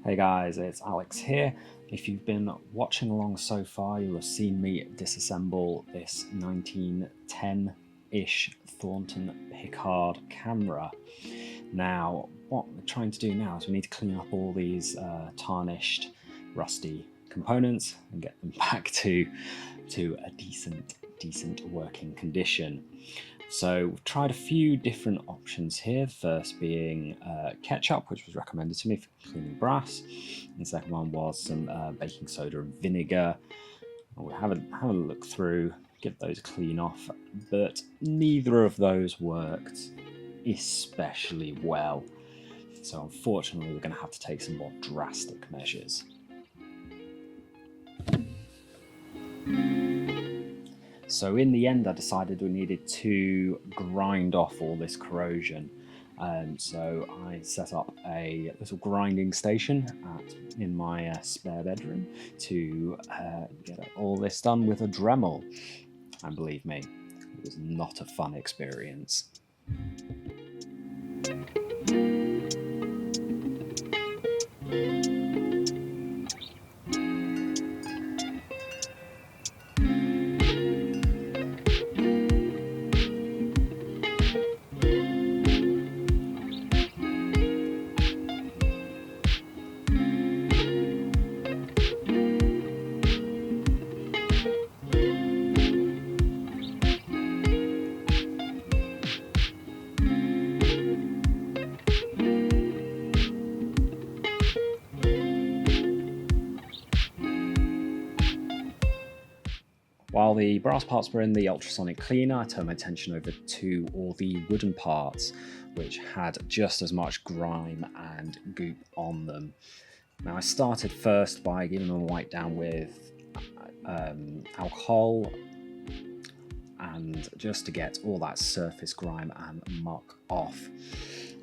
Hey guys, it's Alex here. If you've been watching along so far, you'll have seen me disassemble this 1910-ish Thornton Pickard camera. Now, what we're trying to do now is we need to clean up all these tarnished, rusty components and get them back to a decent working condition. So we've tried a few different options here, the first being ketchup, which was recommended to me for cleaning brass, and the second one was some baking soda and vinegar. We'll have a look through, get those clean off, but neither of those worked especially well. So unfortunately we're going to have to take some more drastic measures. So in the end, I decided we needed to grind off all this corrosion. So I set up a little grinding station in my spare bedroom to get all this done with a Dremel. And believe me, it was not a fun experience. While the brass parts were in the ultrasonic cleaner, I turned my attention over to all the wooden parts, which had just as much grime and goop on them. Now I started first by giving them a wipe down with alcohol, and just to get all that surface grime and muck off.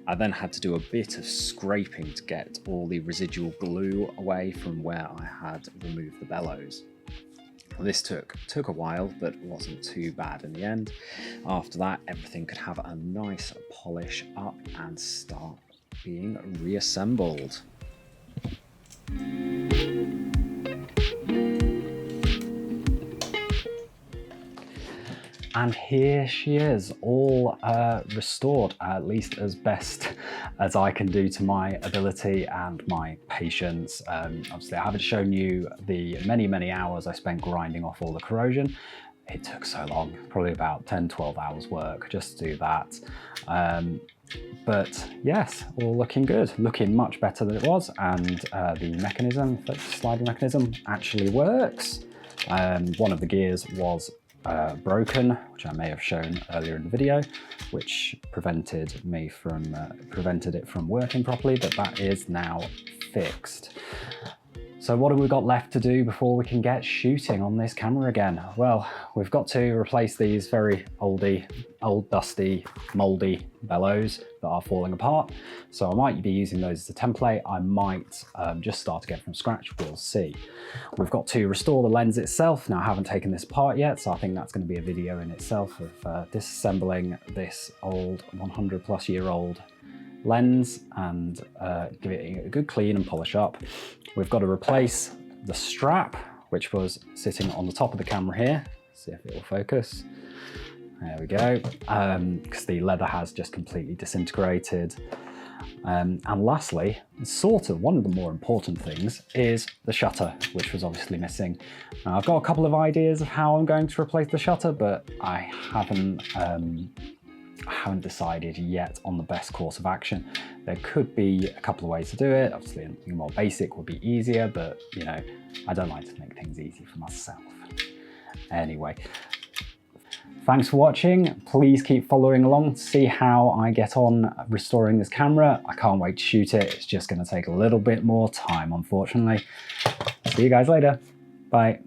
I then had to do a bit of scraping to get all the residual glue away from where I had removed the bellows. This took a while, but wasn't too bad in the end. After that, everything could have a nice polish up and start being reassembled. And here she is, all restored, at least as best as I can do to my ability and my patience. Obviously, I haven't shown you the many hours I spent grinding off all the corrosion. It took so long, probably about 10-12 hours work just to do that. But yes, all looking good, looking much better than it was, and the mechanism, the sliding mechanism, actually works. One of the gears was broken, which I may have shown earlier in the video, which prevented it from working properly, but that is now fixed. So what have we got left to do before we can get shooting on this camera again? Well, we've got to replace these very old dusty, mouldy bellows that are falling apart. So I might be using those as a template. I might just start again from scratch, we'll see. We've got to restore the lens itself. Now I haven't taken this apart yet, so I think that's going to be a video in itself of disassembling this old 100-plus-year-old lens and give it a good clean and polish up. We've got to replace the strap, which was sitting on the top of the camera here. See if it will focus. There we go, because the leather has just completely disintegrated. And lastly, sort of one of the more important things is the shutter, which was obviously missing. Now, I've got a couple of ideas of how I'm going to replace the shutter, but I haven't decided yet on the best course of action. There could be a couple of ways to do it. Obviously, anything more basic would be easier, but you know, I don't like to make things easy for myself. Anyway, thanks for watching. Please keep following along to see how I get on restoring this camera. I can't wait to shoot it. It's just going to take a little bit more time, unfortunately. See you guys later. Bye.